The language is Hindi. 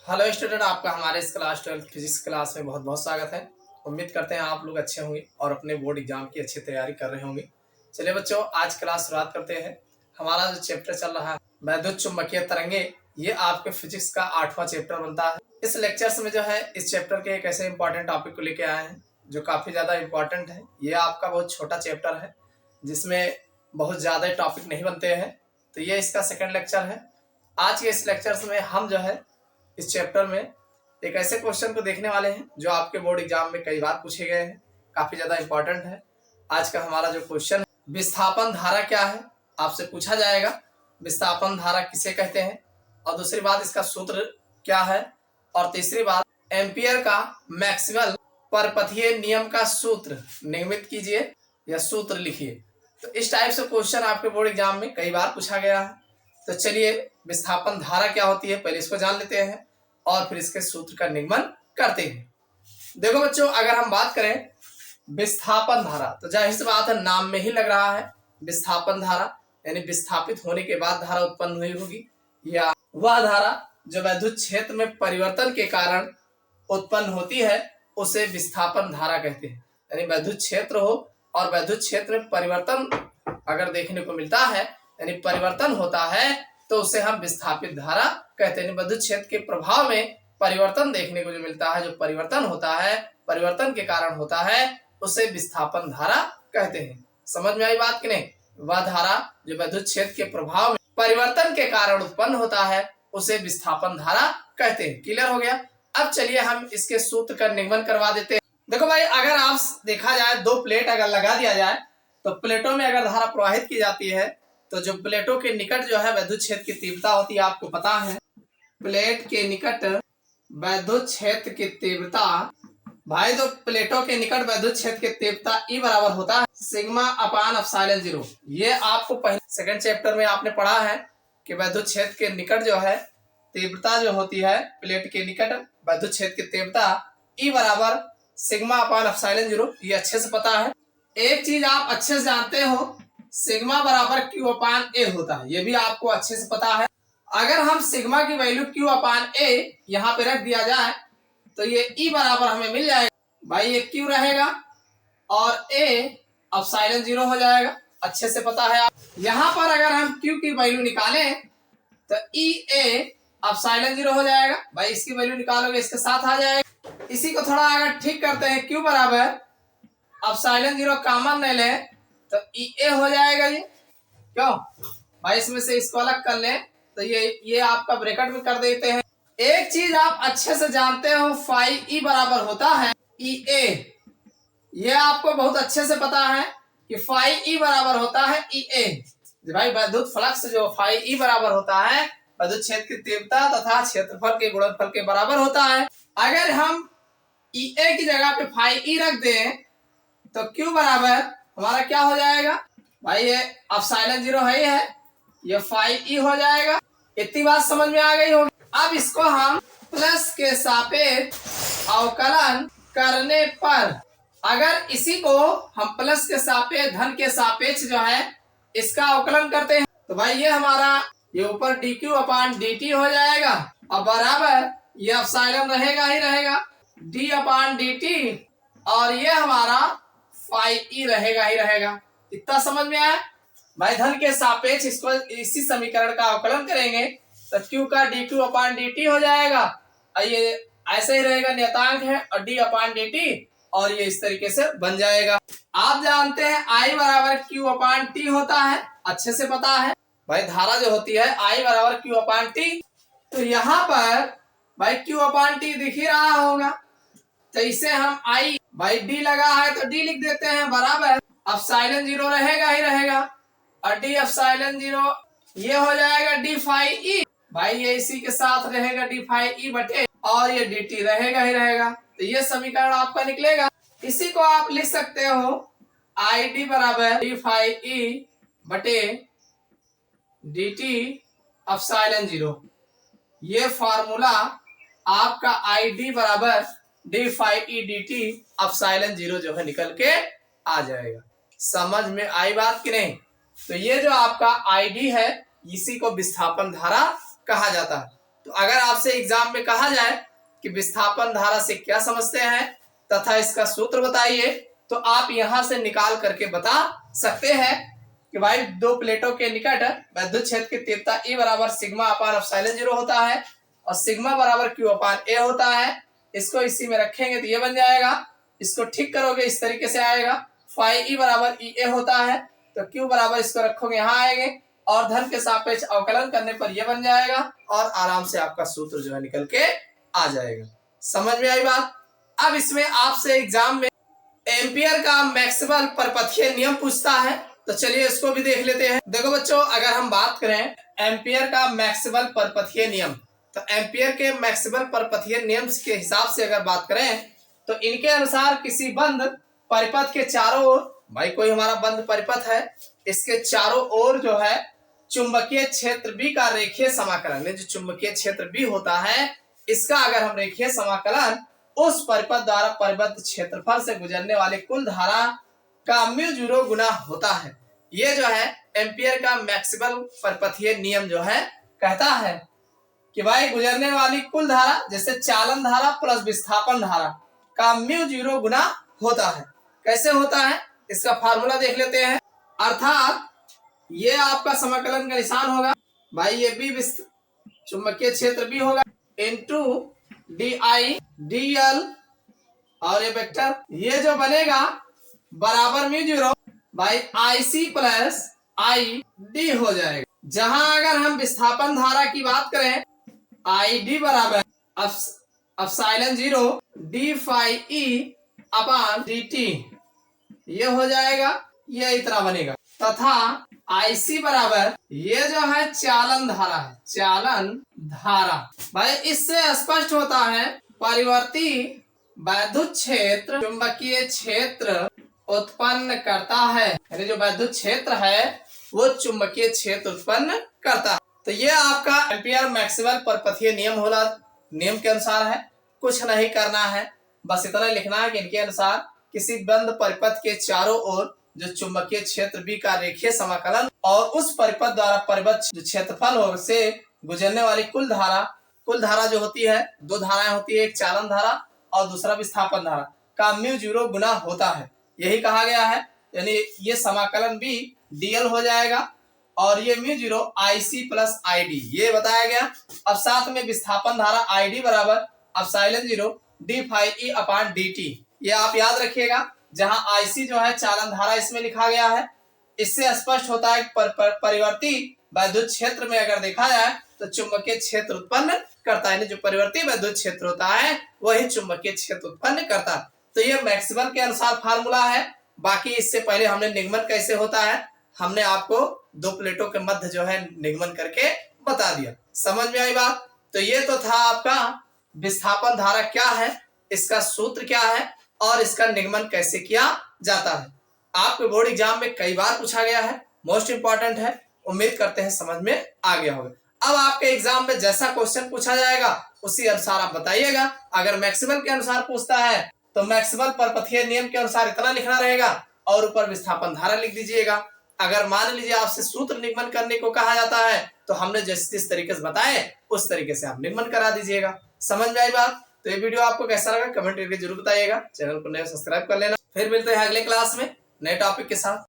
हेलो स्टूडेंट, आपका हमारे इस क्लास 12 फिजिक्स क्लास में बहुत बहुत स्वागत है। उम्मीद करते हैं आप लोग अच्छे होंगे और अपने बोर्ड एग्जाम की अच्छी तैयारी कर रहे होंगे। चलिए बच्चों, आज क्लास शुरुआत करते हैं। हमारा जो चैप्टर चल रहा है वैद्युत चुम्बकीय तरंगे, ये आपके फिजिक्स का 8वां चैप्टर बनता है। इस लेक्चर्स में जो है इस चैप्टर के एक ऐसे इंपॉर्टेंट टॉपिक को लेके आए हैं जो काफी ज्यादा इंपॉर्टेंट है। ये आपका बहुत छोटा चैप्टर है जिसमें बहुत ज्यादा टॉपिक नहीं बनते हैं, तो ये इसका सेकंड लेक्चर है। आज के इस लेक्चर्स में हम जो है इस चैप्टर में एक ऐसे क्वेश्चन को देखने वाले हैं जो आपके बोर्ड एग्जाम में कई बार पूछे गए हैं, काफी ज्यादा इंपॉर्टेंट है। आज का हमारा जो क्वेश्चन है, विस्थापन धारा क्या है, आपसे पूछा जाएगा। विस्थापन धारा किसे कहते हैं, और दूसरी बात इसका सूत्र क्या है, और तीसरी बात एम्पियर का मैक्सवेल परपथीय नियम का सूत्र निर्मित कीजिए या सूत्र लिखिए। तो इस टाइप से क्वेश्चन आपके बोर्ड एग्जाम में कई बार पूछा गया है। तो चलिए, विस्थापन धारा क्या होती है पहले इसको जान लेते हैं और फिर इसके सूत्र का निगमन करते हैं। देखो बच्चों, अगर हम बात करें विस्थापन धारा, तो जाहिर सी बात है नाम में ही लग रहा है विस्थापन धारा, यानी विस्थापित होने के बाद धारा उत्पन्न हुई होगी, या वह धारा जो विद्युत क्षेत्र में परिवर्तन के कारण उत्पन्न होती है उसे विस्थापन धारा कहते हैं। यानी विद्युत क्षेत्र हो और विद्युत क्षेत्र में परिवर्तन अगर देखने को मिलता है, यानी परिवर्तन होता है, तो उसे हम विस्थापित धारा कहते हैं। विद्युत क्षेत्र के प्रभाव में परिवर्तन देखने को जो मिलता है, जो परिवर्तन होता है, परिवर्तन के कारण होता है, उसे विस्थापन धारा कहते हैं। समझ में आई बात कि नहीं? वह धारा जो विद्युत क्षेत्र के प्रभाव में परिवर्तन के कारण उत्पन्न होता है उसे विस्थापन धारा कहते हैं। क्लियर हो गया? अब चलिए हम इसके सूत्र का निगमन करवा देते हैं। देखो भाई, अगर आप देखा जाए, दो प्लेट अगर लगा दिया जाए तो प्लेटों में अगर धारा प्रवाहित की जाती है तो जो प्लेटों के निकट जो है विद्युत क्षेत्र की तीव्रता होती है, आपको पता है प्लेट के निकट विद्युत क्षेत्र की तीव्रता, भाई तो प्लेटों के निकट विद्युत क्षेत्र की तीव्रता E बराबर होता है सिग्मा अपान एप्सिलॉन 0। ये आपको पहले सेकंड चैप्टर में आपने पढ़ा है कि विद्युत क्षेत्र के निकट जो है तीव्रता जो होती है, प्लेट के निकट विद्युत क्षेत्र की तीव्रता E बराबर सिग्मा अपान एप्सिलॉन 0, ये अच्छे से पता है। एक चीज आप अच्छे से जानते हो, सिग्मा बराबर Q अपान A होता है, ये भी आपको अच्छे से पता है। अगर हम सिग्मा की वैल्यू Q अपान A यहाँ पे रख दिया जाए तो ये E बराबर हमें मिल जाएगा, भाई ये Q रहेगा और A एप्सिलॉन 0 हो जाएगा, अच्छे से पता है। यहाँ पर अगर हम Q की वैल्यू निकालें तो EA एप्सिलॉन 0 हो जाएगा, भाई इसकी वैल्यू निकालोगे इसके साथ आ जाएगा। इसी को थोड़ा अगर ठीक करते हैं, Q बराबर एप्सिलॉन 0 कॉमन ले लें तो EA हो जाएगा। ये क्यों भाई, इसमें से इसको अलग कर लें तो ये आपका ब्रैकेट में कर देते हैं। एक चीज आप अच्छे से जानते हो, फाई E बराबर होता है EA, ये आपको बहुत अच्छे से पता है कि फाई E बराबर होता है EA। भाई विद्युत फ्लक्स जो फाई E बराबर होता है विद्युत क्षेत्र की तीव्रता तथा क्षेत्रफल के गुणनफल के बराबर होता है। अगर हम EA की जगह पे फाई E रख दें तो Q बराबर हमारा क्या हो जाएगा, भाई ये एप्सिलॉन 0 है, ये फाई E हो जाएगा। इतनी बात समझ में आ गई होगी। अब इसको हम प्लस के सापेक्ष अवकलन करने पर, अगर इसी को हम प्लस के सापेक्ष धन के सापेक्ष जो है इसका अवकलन करते हैं तो भाई ये हमारा ये ऊपर dq अपान dt हो जाएगा और बराबर ये एप्सिलॉन रहेगा ही रहेगा d अपान dt, और ये हमारा फाई E रहेगा ही रहेगा। इतना समझ में आया? भाई धन के सापेक्ष इसको इसी समीकरण का अवकलन करेंगे तो Q का dq अपान dt हो जाएगा, और ये ऐसे ही रहेगा, नियतांक है, और d अपान dt, और ये इस तरीके से बन जाएगा। आप जानते हैं I बराबर Q अपान T होता है, अच्छे से पता है भाई धारा जो होती है I बराबर Q अपान T। तो यहाँ पर भाई Q अपान T दिख ही रहा होगा, तो इसे हम I, भाई D लगा है तो D लिख देते हैं, बराबर एप्सिलॉन 0 रहेगा ही रहेगा, और D एप्सिलॉन 0 ये हो जाएगा d फाई E, भाई ये इसी के साथ रहेगा d फाई E बटे, और ये dt रहेगा ही रहेगा। तो ये समीकरण आपका निकलेगा। इसी को आप लिख सकते हो ID बराबर d फाई E बटे dt एप्सिलॉन 0। ये फार्मूला आपका ID बराबर d phi E dt epsilon 0 जो है निकल के आ जाएगा। समझ में आई बात कि नहीं? तो ये जो आपका ID है इसी को विस्थापन धारा कहा जाता है। तो अगर आपसे एग्जाम में कहा जाए कि विस्थापन धारा से क्या समझते हैं तथा इसका सूत्र बताइए, तो आप यहां से निकाल करके बता सकते हैं कि भाई दो प्लेटों के निकट विद्युत क्षेत्र की तीव्रता E बराबर सिग्मा अपान एप्सिलॉन 0 होता है और सिग्मा बराबर Q अपान A होता है। इसको इसी में रखेंगे तो ये बन जाएगा। इसको ठीक करोगे इस तरीके से आएगा, फाई E बराबर EA होता है, तो Q बराबर इसको रखोगे यहाँ आएंगे और धन के सापेक्ष अवकलन करने पर यह बन जाएगा और आराम से आपका सूत्र जो है निकल के आ जाएगा। समझ में आई बात। अब इसमें आपसे एग्जाम में एम्पियर का मैक्सवेल परपथीय नियम पूछता है, तो चलिए इसको भी देख लेते हैं। देखो बच्चों, अगर हम बात करें एम्पियर का मैक्सवेल परपथीय नियम, तो एम्पियर के मैक्सवेल परपथीय नियम के हिसाब से अगर बात करें तो इनके अनुसार किसी बंद परिपथ के चारों ओर, भाई कोई हमारा बंद परिपथ है, इसके चारों ओर जो है चुंबकीय क्षेत्र B का रेखीय समाकलन, जो चुंबकीय क्षेत्र B होता है इसका अगर हम रेखीय समाकलन उस परिपथ द्वारा परिबद्ध क्षेत्रफल से गुजरने वाली कुल धारा का म्यू 0 गुना होता है। ये जो है एम्पियर का मैक्सवेल परपथीय नियम जो है कहता है कि भाई गुजरने वाली कुल धारा जैसे चालन धारा प्लस विस्थापन धारा का म्यू 0 गुना होता है। कैसे होता है इसका फार्मूला देख लेते हैं। अर्थात ये आपका समाकलन का निशान होगा, भाई ये बी चुंबकीय क्षेत्र B होगा इनटू DI DL और ये वेक्टर ये जो बनेगा बराबर mu 0 by IC plus ID हो जाएगा। जहां अगर हम विस्थापन धारा की बात करें ID बराबर एप्सिलॉन 0 d फाई E अपान dt ये हो जाएगा, ये इतना बनेगा। तथा IC बराबर ये जो है चालन धारा है, चालन धारा। भाई इससे स्पष्ट होता है परिवर्ती वैद्युत क्षेत्र चुंबकीय क्षेत्र उत्पन्न करता है, यानी जो वैद्युत क्षेत्र है वो चुंबकीय क्षेत्र उत्पन्न करता है। तो ये आपका एम्पियर मैक्सवेल परपथीय नियम के अनुसार है। कुछ नहीं करना है, बस इतना लिखना है कि इनके अनुसार किसी बंद परिपथ के चारों ओर जो चुंबकीय क्षेत्र B का रेखीय समाकलन और उस परिपथ द्वारा परिबद्ध जो क्षेत्रफल हो से गुजरने वाली कुल धारा जो होती है, दो धाराएं होती है, एक चालन धारा और दूसरा विस्थापन धारा का म्यू 0 गुना होता है, यही कहा गया है। यानी ये समाकलन भी DL हो जाएगा और ये म्यू 0 IC प्लस ID ये बताया गया। अब साथ में विस्थापन धारा ID बराबर एप्सिलॉन 0 d फाई E अपान dt ये आप याद रखिएगा। जहां IC जो है चालन धारा इसमें लिखा गया है। इससे स्पष्ट होता है परिवर्ती वैद्युत क्षेत्र में अगर देखा जाए तो चुंबकीय क्षेत्र उत्पन्न करता है, जो परिवर्ती वैद्युत क्षेत्र होता है वही चुंबकीय क्षेत्र उत्पन्न करता है। तो ये मैक्सवेल के अनुसार फार्मूला है। बाकी इससे पहले हमने निगमन कैसे होता है हमने आपको दो प्लेटों के मध्य जो है निगमन करके बता दिया। समझ में आई बात। तो ये तो था आपका विस्थापन धारा क्या है, इसका सूत्र क्या है और इसका निगमन कैसे किया जाता है। आपके बोर्ड एग्जाम में कई बार पूछा गया है, मोस्ट इंपॉर्टेंट है। उम्मीद करते हैं समझ में आ गया होगा। अब आपके एग्जाम में जैसा क्वेश्चन पूछा जाएगा उसी अनुसार आप बताइएगा। अगर मैक्सवेल के अनुसार पूछता है तो मैक्सवेल परपथीय नियम के अनुसार इतना लिखना रहेगा और ऊपर विस्थापन धारा लिख दीजिएगा। अगर मान लीजिए आपसे सूत्र निगमन करने को कहा जाता है तो हमने जिस तरीके से बताए उस तरीके से आप निगमन करा दीजिएगा। समझ में आई बात। तो ये वीडियो आपको कैसा लगा कमेंट करके जरूर बताइएगा। चैनल को नए सब्सक्राइब कर लेना। फिर मिलते हैं अगले क्लास में नए टॉपिक के साथ।